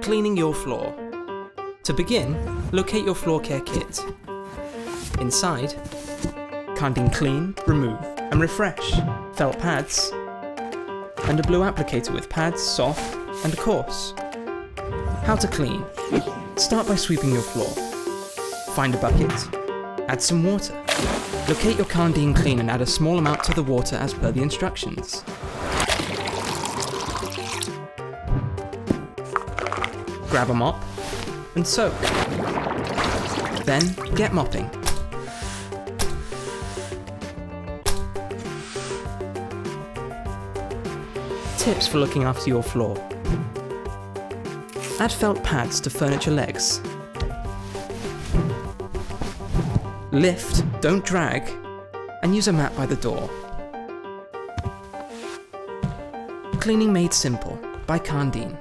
Cleaning your floor. To begin, locate your floor care kit. Inside, Karndean Clean, Remove and Refresh, felt pads, and a blue applicator with pads, soft and coarse. How to clean. Start by sweeping your floor. Find a bucket. Add some water. Locate your Karndean Clean and add a small amount to the water as per the instructions. Grab a mop and soak. Then get mopping. Tips for looking after your floor. Add felt pads to furniture legs. Lift, don't drag, and use a mat by the door. Cleaning Made Simple by Karndean.